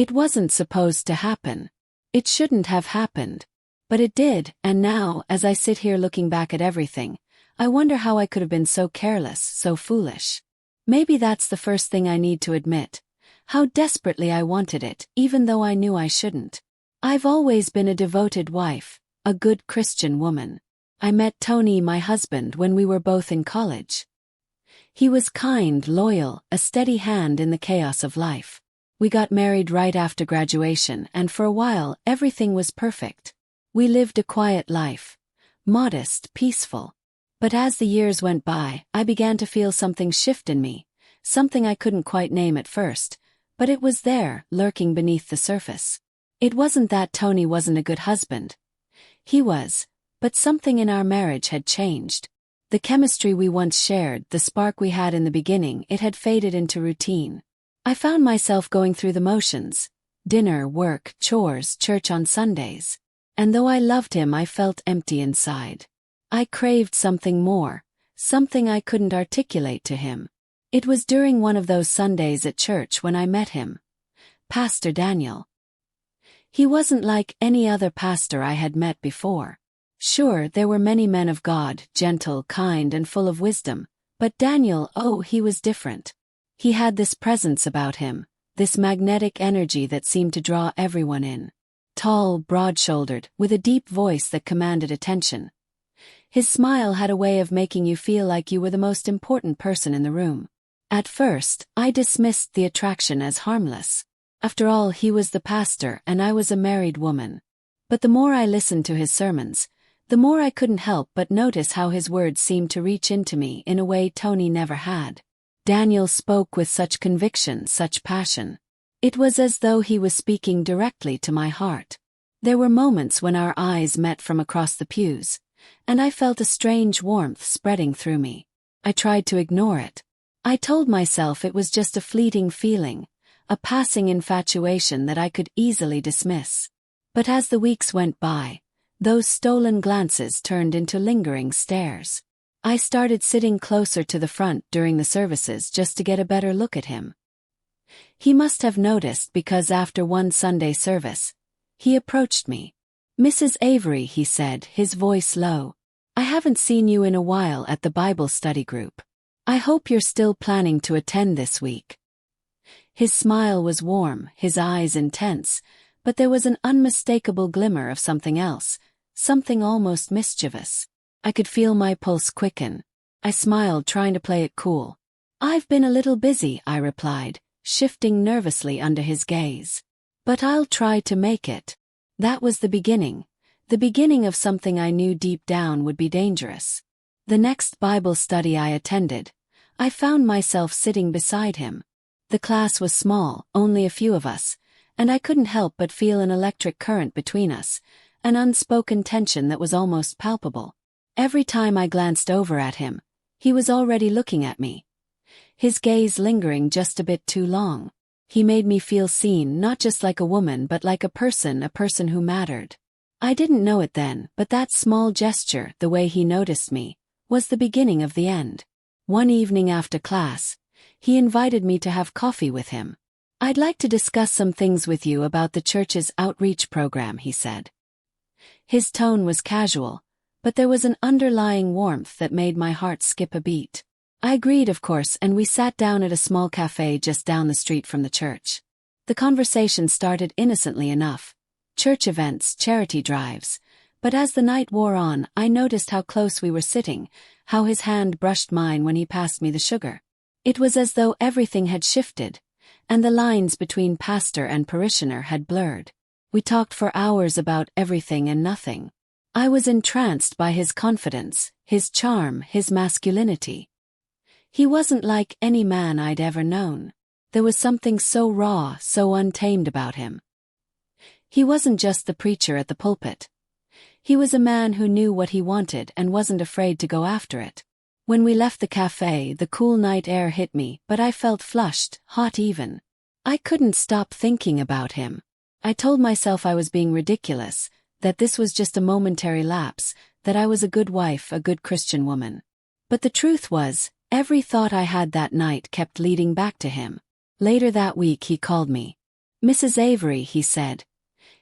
It wasn't supposed to happen. It shouldn't have happened. But it did, and now, as I sit here looking back at everything, I wonder how I could have been so careless, so foolish. Maybe that's the first thing I need to admit. How desperately I wanted it, even though I knew I shouldn't. I've always been a devoted wife, a good Christian woman. I met Tony, my husband, when we were both in college. He was kind, loyal, a steady hand in the chaos of life. We got married right after graduation, and for a while, everything was perfect. We lived a quiet life. Modest, peaceful. But as the years went by, I began to feel something shift in me. Something I couldn't quite name at first, but it was there, lurking beneath the surface. It wasn't that Tony wasn't a good husband. He was, but something in our marriage had changed. The chemistry we once shared, the spark we had in the beginning, it had faded into routine. I found myself going through the motions. Dinner, work, chores, church on Sundays. And though I loved him, I felt empty inside. I craved something more, something I couldn't articulate to him. It was during one of those Sundays at church when I met him. Pastor Daniel. He wasn't like any other pastor I had met before. Sure, there were many men of God, gentle, kind, and full of wisdom, but Daniel, oh, he was different. He had this presence about him, this magnetic energy that seemed to draw everyone in. Tall, broad-shouldered, with a deep voice that commanded attention. His smile had a way of making you feel like you were the most important person in the room. At first, I dismissed the attraction as harmless. After all, he was the pastor and I was a married woman. But the more I listened to his sermons, the more I couldn't help but notice how his words seemed to reach into me in a way Tony never had. Daniel spoke with such conviction, such passion. It was as though he was speaking directly to my heart. There were moments when our eyes met from across the pews, and I felt a strange warmth spreading through me. I tried to ignore it. I told myself it was just a fleeting feeling, a passing infatuation that I could easily dismiss. But as the weeks went by, those stolen glances turned into lingering stares. I started sitting closer to the front during the services just to get a better look at him. He must have noticed because after one Sunday service, he approached me. "Mrs. Avery," he said, his voice low. "I haven't seen you in a while at the Bible study group. I hope you're still planning to attend this week." His smile was warm, his eyes intense, but there was an unmistakable glimmer of something else, something almost mischievous. I could feel my pulse quicken. I smiled, trying to play it cool. "I've been a little busy," I replied, shifting nervously under his gaze. "But I'll try to make it." That was the beginning of something I knew deep down would be dangerous. The next Bible study I attended, I found myself sitting beside him. The class was small, only a few of us, and I couldn't help but feel an electric current between us, an unspoken tension that was almost palpable. Every time I glanced over at him, he was already looking at me. His gaze lingering just a bit too long. He made me feel seen, not just like a woman but like a person who mattered. I didn't know it then, but that small gesture, the way he noticed me, was the beginning of the end. One evening after class, he invited me to have coffee with him. "I'd like to discuss some things with you about the church's outreach program," he said. His tone was casual, but there was an underlying warmth that made my heart skip a beat. I agreed, of course, and we sat down at a small cafe just down the street from the church. The conversation started innocently enough. Church events, charity drives. But as the night wore on, I noticed how close we were sitting, how his hand brushed mine when he passed me the sugar. It was as though everything had shifted, and the lines between pastor and parishioner had blurred. We talked for hours about everything and nothing. I was entranced by his confidence, his charm, his masculinity. He wasn't like any man I'd ever known. There was something so raw, so untamed about him. He wasn't just the preacher at the pulpit. He was a man who knew what he wanted and wasn't afraid to go after it. When we left the cafe, the cool night air hit me, but I felt flushed, hot even. I couldn't stop thinking about him. I told myself I was being ridiculous, that this was just a momentary lapse, that I was a good wife, a good Christian woman. But the truth was, every thought I had that night kept leading back to him. Later that week he called me. Mrs. Avery, he said,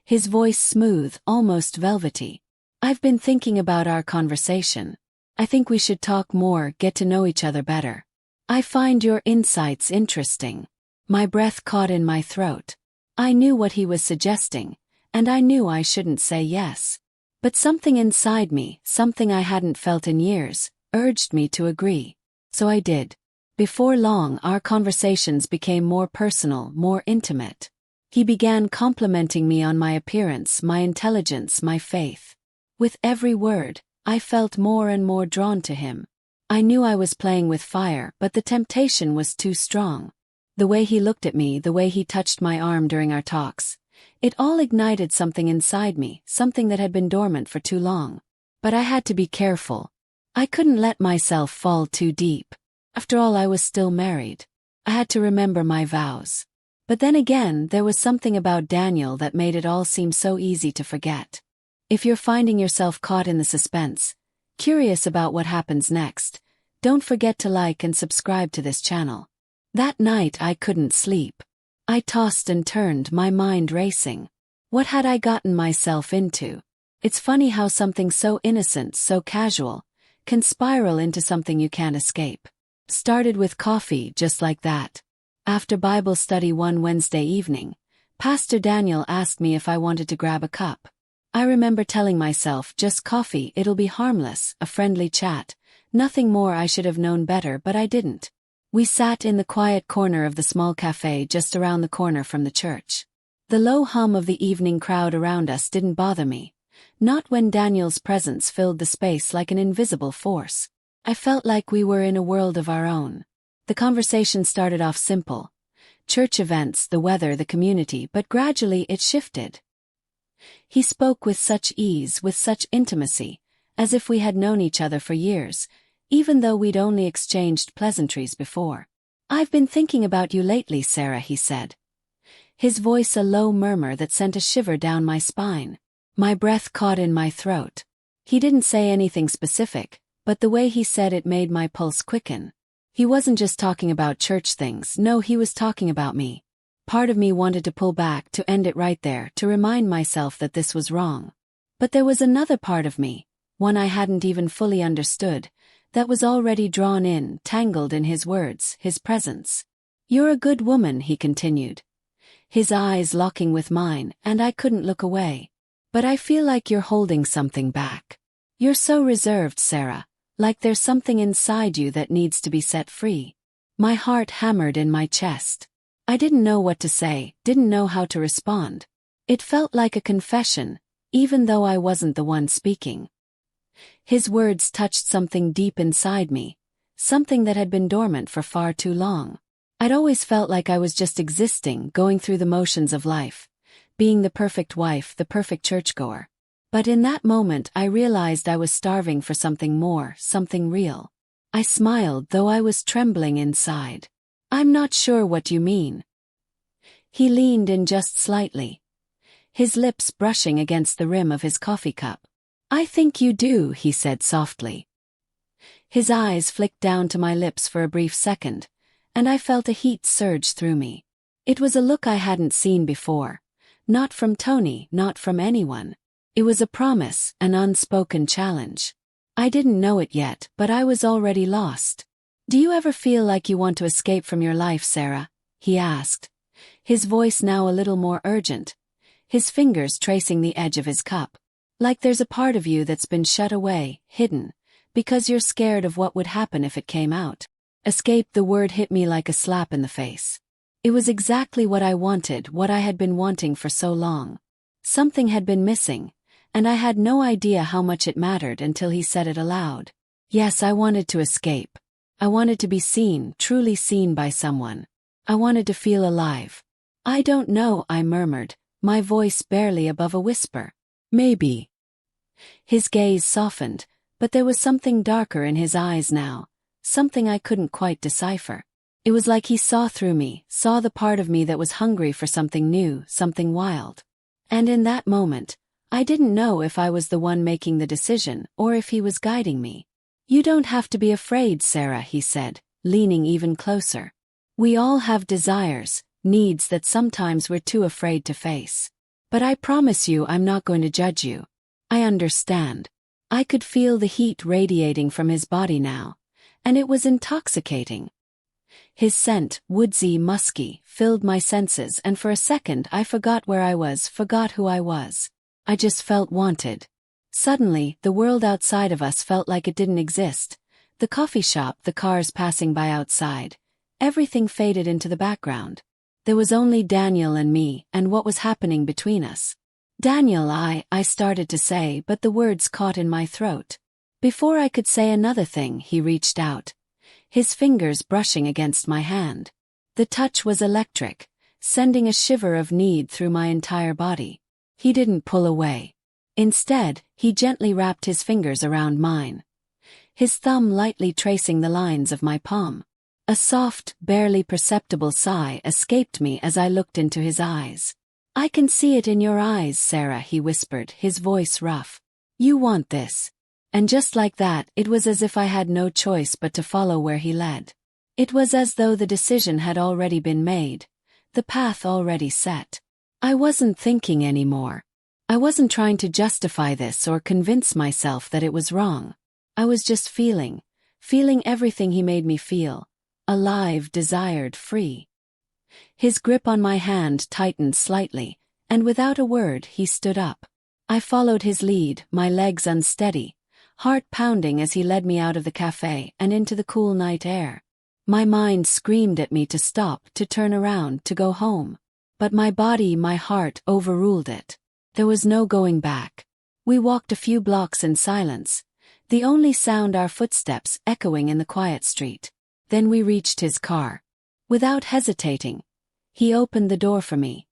his voice smooth, almost velvety. I've been thinking about our conversation. I think we should talk more, get to know each other better. I find your insights interesting. My breath caught in my throat. I knew what he was suggesting, and I knew I shouldn't say yes. But something inside me, something I hadn't felt in years, urged me to agree. So I did. Before long, our conversations became more personal, more intimate. He began complimenting me on my appearance, my intelligence, my faith. With every word, I felt more and more drawn to him. I knew I was playing with fire, but the temptation was too strong. The way he looked at me, the way he touched my arm during our talks, it all ignited something inside me, something that had been dormant for too long. But I had to be careful. I couldn't let myself fall too deep. After all, I was still married. I had to remember my vows. But then again, there was something about Daniel that made it all seem so easy to forget. If you're finding yourself caught in the suspense, curious about what happens next, don't forget to like and subscribe to this channel. That night I couldn't sleep. I tossed and turned, my mind racing. What had I gotten myself into? It's funny how something so innocent, so casual, can spiral into something you can't escape. Started with coffee, just like that. After Bible study one Wednesday evening, Pastor Daniel asked me if I wanted to grab a cup. I remember telling myself, just coffee, it'll be harmless, a friendly chat, nothing more. I should have known better, but I didn't. We sat in the quiet corner of the small cafe just around the corner from the church. The low hum of the evening crowd around us didn't bother me, not when Daniel's presence filled the space like an invisible force. I felt like we were in a world of our own. The conversation started off simple. Church events, the weather, the community, but gradually it shifted. He spoke with such ease, with such intimacy, as if we had known each other for years, even though we'd only exchanged pleasantries before. I've been thinking about you lately, Sarah, he said. His voice a low murmur that sent a shiver down my spine. My breath caught in my throat. He didn't say anything specific, but the way he said it made my pulse quicken. He wasn't just talking about church things, no, he was talking about me. Part of me wanted to pull back, to end it right there, to remind myself that this was wrong. But there was another part of me, one I hadn't even fully understood, that was already drawn in, tangled in his words, his presence. You're a good woman, he continued, his eyes locking with mine, and I couldn't look away. But I feel like you're holding something back. You're so reserved, Sarah, like there's something inside you that needs to be set free. My heart hammered in my chest. I didn't know what to say, didn't know how to respond. It felt like a confession, even though I wasn't the one speaking. His words touched something deep inside me, something that had been dormant for far too long. I'd always felt like I was just existing, going through the motions of life, being the perfect wife, the perfect churchgoer. But in that moment I realized I was starving for something more, something real. I smiled, though I was trembling inside. I'm not sure what you mean. He leaned in just slightly, his lips brushing against the rim of his coffee cup. I think you do, he said softly. His eyes flicked down to my lips for a brief second, and I felt a heat surge through me. It was a look I hadn't seen before, not from Tony, not from anyone. It was a promise, an unspoken challenge. I didn't know it yet, but I was already lost. Do you ever feel like you want to escape from your life, Sarah? He asked, his voice now a little more urgent, his fingers tracing the edge of his cup. Like there's a part of you that's been shut away, hidden, because you're scared of what would happen if it came out. Escape, the word hit me like a slap in the face. It was exactly what I wanted, what I had been wanting for so long. Something had been missing, and I had no idea how much it mattered until he said it aloud. Yes, I wanted to escape. I wanted to be seen, truly seen by someone. I wanted to feel alive. I don't know, I murmured, my voice barely above a whisper. Maybe. His gaze softened, but there was something darker in his eyes now, something I couldn't quite decipher. It was like he saw through me, saw the part of me that was hungry for something new, something wild. And in that moment, I didn't know if I was the one making the decision or if he was guiding me. You don't have to be afraid, Sarah, he said, leaning even closer. We all have desires, needs that sometimes we're too afraid to face. But I promise you I'm not going to judge you. I understand. I could feel the heat radiating from his body now, and it was intoxicating. His scent, woodsy, musky, filled my senses, and for a second I forgot where I was, forgot who I was. I just felt wanted. Suddenly, the world outside of us felt like it didn't exist. The coffee shop, the cars passing by outside. Everything faded into the background. There was only Daniel and me, and what was happening between us. Daniel, I started to say, but the words caught in my throat. Before I could say another thing, he reached out, his fingers brushing against my hand. The touch was electric, sending a shiver of need through my entire body. He didn't pull away. Instead, he gently wrapped his fingers around mine, his thumb lightly tracing the lines of my palm. A soft, barely perceptible sigh escaped me as I looked into his eyes. "I can see it in your eyes, Sarah," he whispered, his voice rough. "You want this." And just like that, it was as if I had no choice but to follow where he led. It was as though the decision had already been made, the path already set. I wasn't thinking anymore. I wasn't trying to justify this or convince myself that it was wrong. I was just feeling everything he made me feel. Alive, desired, free. His grip on my hand tightened slightly, and without a word he stood up. I followed his lead, my legs unsteady, heart pounding as he led me out of the cafe and into the cool night air. My mind screamed at me to stop, to turn around, to go home. But my body, my heart, overruled it. There was no going back. We walked a few blocks in silence, the only sound our footsteps echoing in the quiet street. Then we reached his car. Without hesitating, he opened the door for me,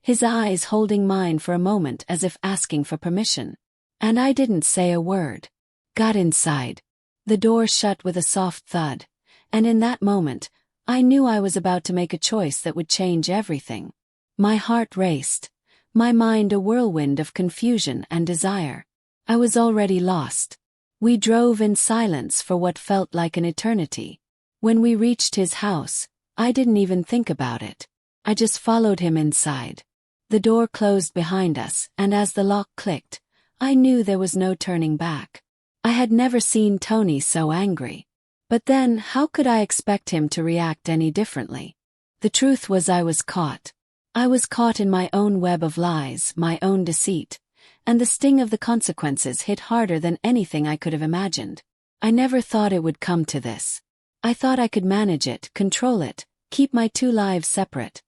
his eyes holding mine for a moment as if asking for permission. And I didn't say a word. Got inside. The door shut with a soft thud, and in that moment, I knew I was about to make a choice that would change everything. My heart raced, my mind a whirlwind of confusion and desire. I was already lost. We drove in silence for what felt like an eternity. When we reached his house, I didn't even think about it. I just followed him inside. The door closed behind us, and as the lock clicked, I knew there was no turning back. I had never seen Tony so angry. But then, how could I expect him to react any differently? The truth was I was caught. I was caught in my own web of lies, my own deceit, and the sting of the consequences hit harder than anything I could have imagined. I never thought it would come to this. I thought I could manage it, control it, keep my two lives separate.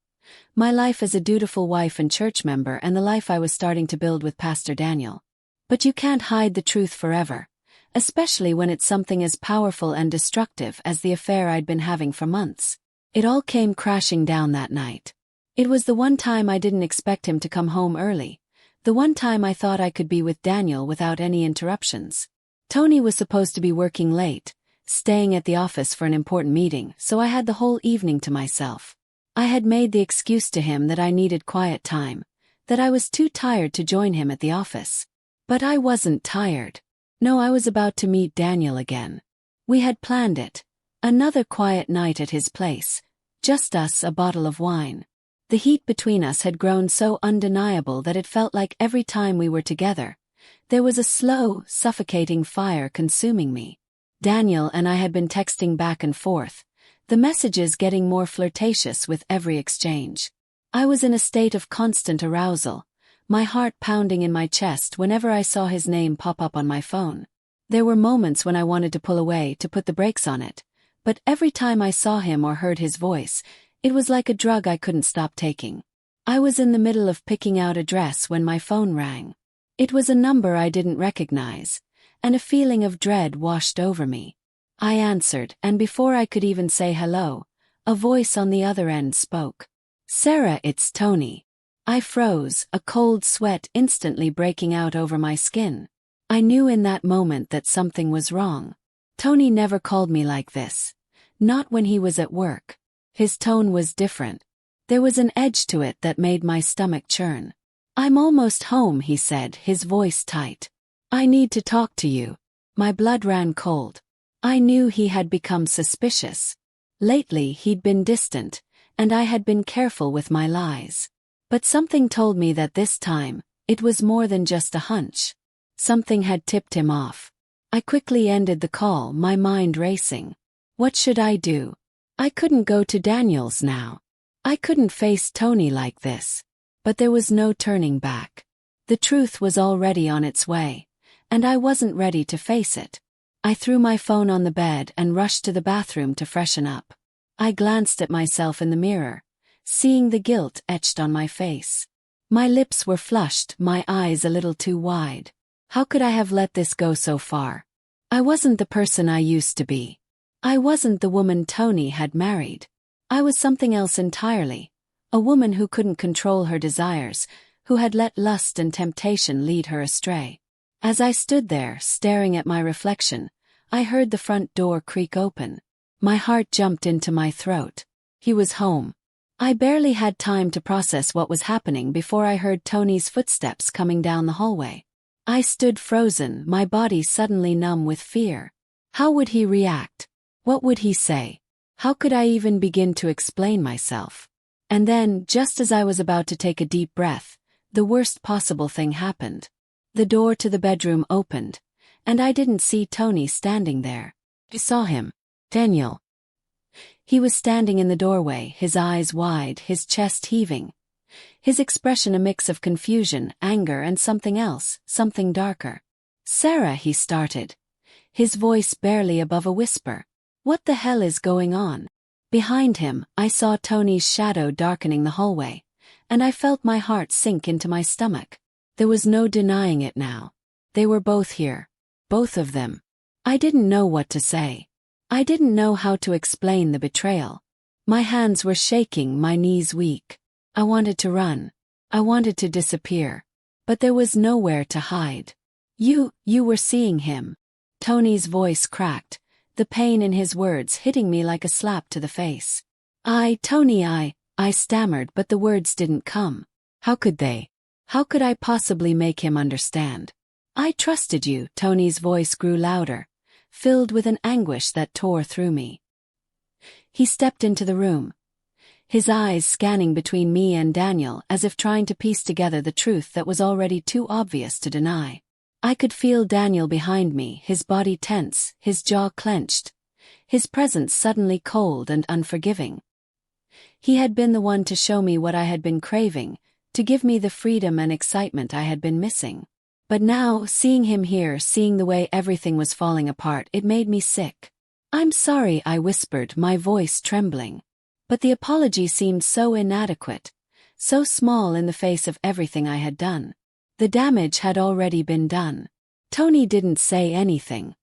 My life as a dutiful wife and church member, and the life I was starting to build with Pastor Daniel. But you can't hide the truth forever, especially when it's something as powerful and destructive as the affair I'd been having for months. It all came crashing down that night. It was the one time I didn't expect him to come home early, the one time I thought I could be with Daniel without any interruptions. Tony was supposed to be working late, staying at the office for an important meeting, so I had the whole evening to myself. I had made the excuse to him that I needed quiet time, that I was too tired to join him at the office. But I wasn't tired. No, I was about to meet Daniel again. We had planned it. Another quiet night at his place. Just us, a bottle of wine. The heat between us had grown so undeniable that it felt like every time we were together, there was a slow, suffocating fire consuming me. Daniel and I had been texting back and forth, the messages getting more flirtatious with every exchange. I was in a state of constant arousal, my heart pounding in my chest whenever I saw his name pop up on my phone. There were moments when I wanted to pull away, to put the brakes on it, but every time I saw him or heard his voice, it was like a drug I couldn't stop taking. I was in the middle of picking out a dress when my phone rang. It was a number I didn't recognize, and a feeling of dread washed over me. I answered, and before I could even say hello, a voice on the other end spoke. "Sarah, it's Tony." I froze, a cold sweat instantly breaking out over my skin. I knew in that moment that something was wrong. Tony never called me like this. Not when he was at work. His tone was different. There was an edge to it that made my stomach churn. "I'm almost home," he said, his voice tight. "I need to talk to you." My blood ran cold. I knew he had become suspicious. Lately he'd been distant, and I had been careful with my lies. But something told me that this time, it was more than just a hunch. Something had tipped him off. I quickly ended the call, my mind racing. What should I do? I couldn't go to Daniel's now. I couldn't face Tony like this. But there was no turning back. The truth was already on its way, and I wasn't ready to face it. I threw my phone on the bed and rushed to the bathroom to freshen up. I glanced at myself in the mirror, seeing the guilt etched on my face. My lips were flushed, my eyes a little too wide. How could I have let this go so far? I wasn't the person I used to be. I wasn't the woman Tony had married. I was something else entirely. A woman who couldn't control her desires, who had let lust and temptation lead her astray. As I stood there, staring at my reflection, I heard the front door creak open. My heart jumped into my throat. He was home. I barely had time to process what was happening before I heard Tony's footsteps coming down the hallway. I stood frozen, my body suddenly numb with fear. How would he react? What would he say? How could I even begin to explain myself? And then, just as I was about to take a deep breath, the worst possible thing happened. The door to the bedroom opened, and I didn't see Tony standing there. I saw him. Daniel. He was standing in the doorway, his eyes wide, his chest heaving. His expression a mix of confusion, anger, and something else, something darker. "Sarah," he started, his voice barely above a whisper. "What the hell is going on?" Behind him, I saw Tony's shadow darkening the hallway, and I felt my heart sink into my stomach. There was no denying it now. They were both here. Both of them. I didn't know what to say. I didn't know how to explain the betrayal. My hands were shaking, my knees weak. I wanted to run. I wanted to disappear. But there was nowhere to hide. You were seeing him." Tony's voice cracked, the pain in his words hitting me like a slap to the face. Tony, I stammered, but the words didn't come. How could they? How could I possibly make him understand? "I trusted you," Tony's voice grew louder, filled with an anguish that tore through me. He stepped into the room, his eyes scanning between me and Daniel as if trying to piece together the truth that was already too obvious to deny. I could feel Daniel behind me, his body tense, his jaw clenched, his presence suddenly cold and unforgiving. He had been the one to show me what I had been craving, to give me the freedom and excitement I had been missing. But now, seeing him here, seeing the way everything was falling apart, it made me sick. "I'm sorry," I whispered, my voice trembling. But the apology seemed so inadequate, so small in the face of everything I had done. The damage had already been done. Tony didn't say anything.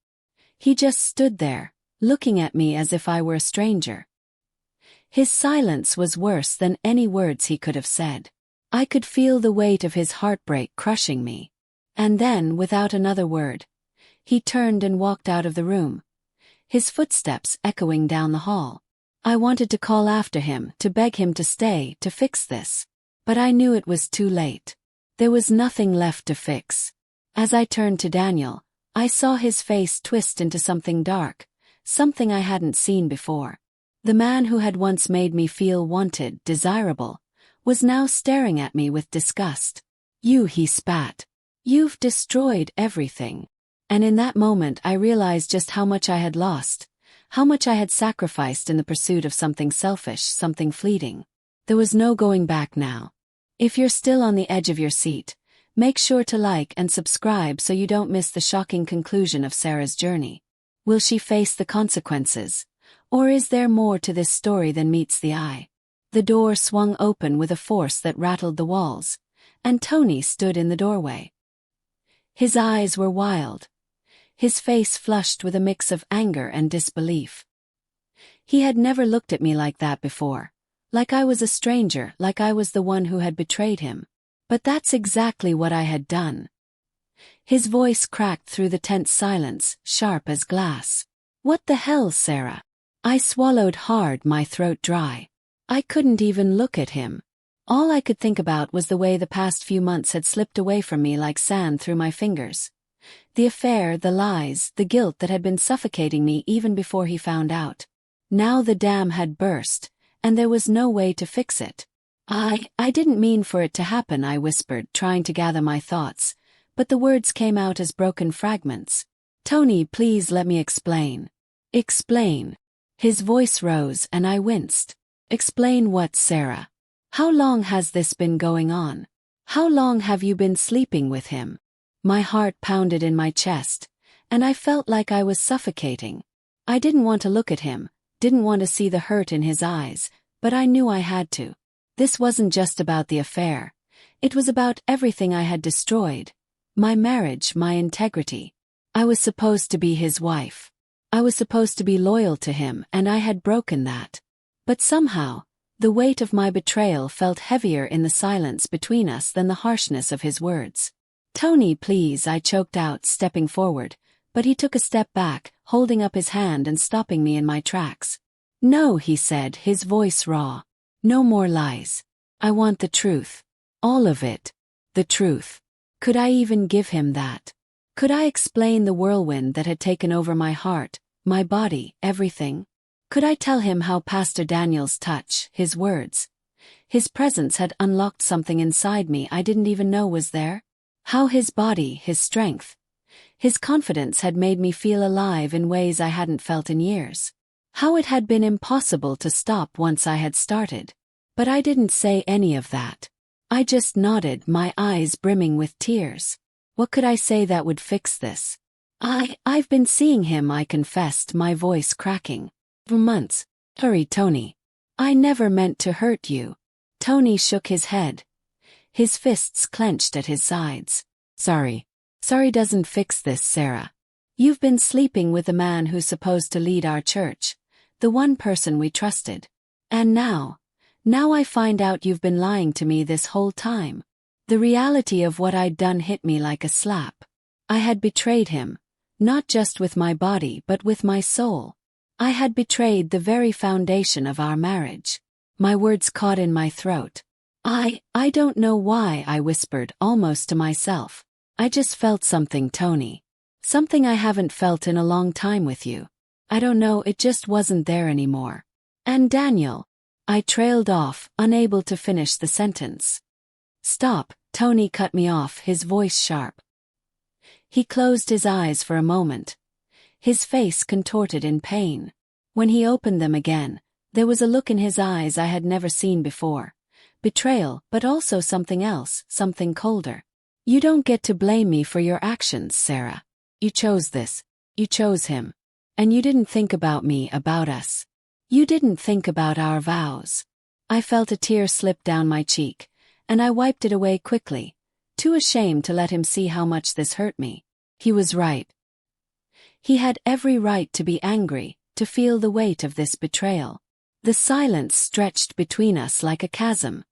He just stood there, looking at me as if I were a stranger. His silence was worse than any words he could have said. I could feel the weight of his heartbreak crushing me. And then, without another word, he turned and walked out of the room, his footsteps echoing down the hall. I wanted to call after him, to beg him to stay, to fix this. But I knew it was too late. There was nothing left to fix. As I turned to Daniel, I saw his face twist into something dark, something I hadn't seen before. The man who had once made me feel wanted, desirable, was now staring at me with disgust. He spat. "You've destroyed everything." And in that moment I realized just how much I had lost, how much I had sacrificed in the pursuit of something selfish, something fleeting. There was no going back now. If you're still on the edge of your seat, make sure to like and subscribe so you don't miss the shocking conclusion of Sarah's journey. Will she face the consequences? Or is there more to this story than meets the eye? The door swung open with a force that rattled the walls, and Tony stood in the doorway. His eyes were wild, his face flushed with a mix of anger and disbelief. He had never looked at me like that before, like I was a stranger, like I was the one who had betrayed him. But that's exactly what I had done. His voice cracked through the tense silence, sharp as glass. "What the hell, Sarah?" I swallowed hard, my throat dry. I couldn't even look at him. All I could think about was the way the past few months had slipped away from me like sand through my fingers. The affair, the lies, the guilt that had been suffocating me even before he found out. Now the dam had burst, and there was no way to fix it. I didn't mean for it to happen, I whispered, trying to gather my thoughts, but the words came out as broken fragments. Tony, please let me explain. Explain. His voice rose and I winced. Explain what, Sarah? How long has this been going on? How long have you been sleeping with him? My heart pounded in my chest, and I felt like I was suffocating. I didn't want to look at him, didn't want to see the hurt in his eyes, but I knew I had to. This wasn't just about the affair. It was about everything I had destroyed. My marriage, my integrity. I was supposed to be his wife. I was supposed to be loyal to him, and I had broken that. But somehow, the weight of my betrayal felt heavier in the silence between us than the harshness of his words. Tony, please, I choked out, stepping forward, but he took a step back, holding up his hand and stopping me in my tracks. No, he said, his voice raw. No more lies. I want the truth. All of it. The truth. Could I even give him that? Could I explain the whirlwind that had taken over my heart, my body, everything? Could I tell him how Pastor Daniel's touch, his words, his presence had unlocked something inside me I didn't even know was there? How his body, his strength, his confidence had made me feel alive in ways I hadn't felt in years. How it had been impossible to stop once I had started. But I didn't say any of that. I just nodded, my eyes brimming with tears. What could I say that would fix this? I've been seeing him, I confessed, my voice cracking. For months. Hurry, Tony. I never meant to hurt you. Tony shook his head. His fists clenched at his sides. Sorry. Sorry doesn't fix this, Sarah. You've been sleeping with the man who's supposed to lead our church, the one person we trusted. And now I find out you've been lying to me this whole time. The reality of what I'd done hit me like a slap. I had betrayed him, not just with my body but with my soul. I had betrayed the very foundation of our marriage. My words caught in my throat. I don't know why, I whispered, almost to myself. I just felt something, Tony. Something I haven't felt in a long time with you. I don't know, it just wasn't there anymore. And Daniel. I trailed off, unable to finish the sentence. Stop, Tony cut me off, his voice sharp. He closed his eyes for a moment. His face contorted in pain. When he opened them again, there was a look in his eyes I had never seen before. Betrayal, but also something else, something colder. You don't get to blame me for your actions, Sarah. You chose this. You chose him. And you didn't think about me, about us. You didn't think about our vows. I felt a tear slip down my cheek, and I wiped it away quickly, too ashamed to let him see how much this hurt me. He was right. He had every right to be angry, to feel the weight of this betrayal. The silence stretched between us like a chasm.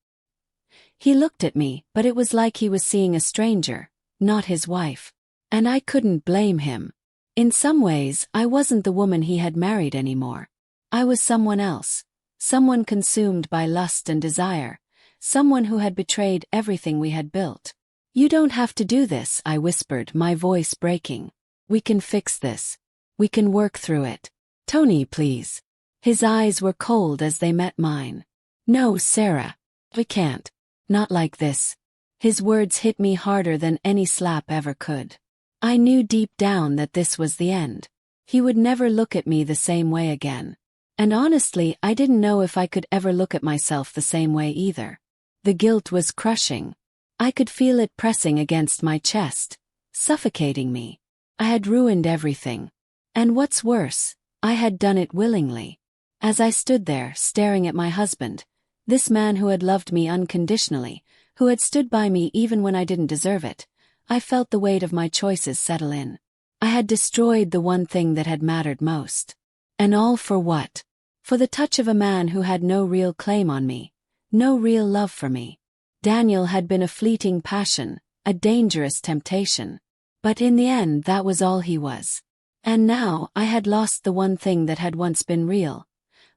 He looked at me, but it was like he was seeing a stranger, not his wife. And I couldn't blame him. In some ways, I wasn't the woman he had married anymore. I was someone else, someone consumed by lust and desire, someone who had betrayed everything we had built. You don't have to do this, I whispered, my voice breaking. We can fix this. We can work through it. Tony, please. His eyes were cold as they met mine. No, Sarah. We can't. Not like this. His words hit me harder than any slap ever could. I knew deep down that this was the end. He would never look at me the same way again. And honestly, I didn't know if I could ever look at myself the same way either. The guilt was crushing. I could feel it pressing against my chest, suffocating me. I had ruined everything. And what's worse, I had done it willingly. As I stood there, staring at my husband, this man who had loved me unconditionally, who had stood by me even when I didn't deserve it, I felt the weight of my choices settle in. I had destroyed the one thing that had mattered most. And all for what? For the touch of a man who had no real claim on me, no real love for me. Daniel had been a fleeting passion, a dangerous temptation. But in the end, that was all he was. And now, I had lost the one thing that had once been real.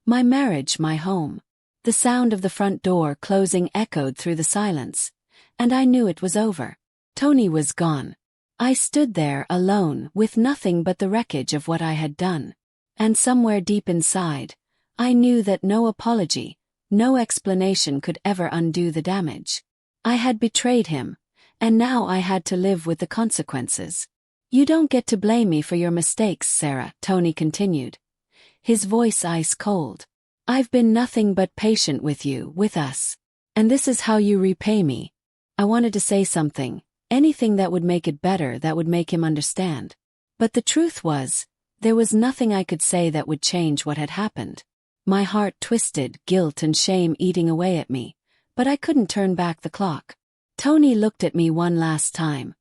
My marriage, my home. The sound of the front door closing echoed through the silence. And I knew it was over. Tony was gone. I stood there alone, with nothing but the wreckage of what I had done. And somewhere deep inside, I knew that no apology, No explanation could ever undo the damage. I had betrayed him, and now I had to live with the consequences. You don't get to blame me for your mistakes, Sarah, Tony continued, his voice ice cold. I've been nothing but patient with you, with us. And this is how you repay me. I wanted to say something, anything that would make it better, that would make him understand. But the truth was, there was nothing I could say that would change what had happened. My heart twisted, guilt and shame eating away at me, but I couldn't turn back the clock. Tony looked at me one last time,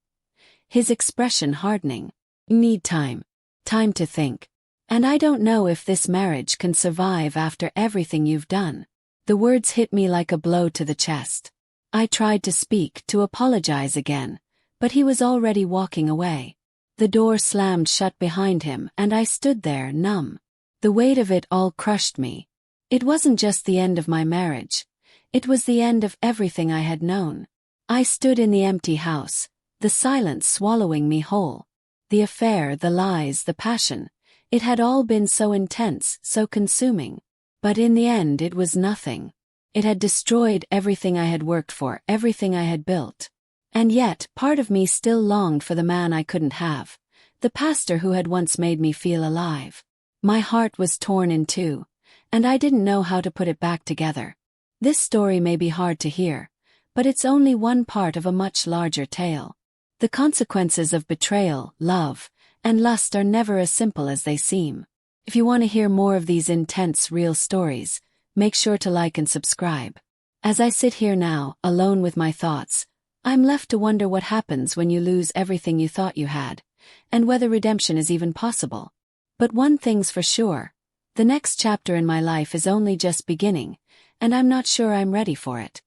his expression hardening. Need time. Time to think. And I don't know if this marriage can survive after everything you've done. The words hit me like a blow to the chest. I tried to speak, to apologize again, but he was already walking away. The door slammed shut behind him and I stood there, numb. The weight of it all crushed me. It wasn't just the end of my marriage. It was the end of everything I had known. I stood in the empty house, the silence swallowing me whole. The affair, the lies, the passion. It had all been so intense, so consuming. But in the end it was nothing. It had destroyed everything I had worked for, everything I had built. And yet, part of me still longed for the man I couldn't have, the pastor who had once made me feel alive. My heart was torn in two, and I didn't know how to put it back together. This story may be hard to hear, but it's only one part of a much larger tale. The consequences of betrayal, love, and lust are never as simple as they seem. If you want to hear more of these intense, real stories, make sure to like and subscribe. As I sit here now, alone with my thoughts, I'm left to wonder what happens when you lose everything you thought you had, and whether redemption is even possible. But one thing's for sure, the next chapter in my life is only just beginning, and I'm not sure I'm ready for it.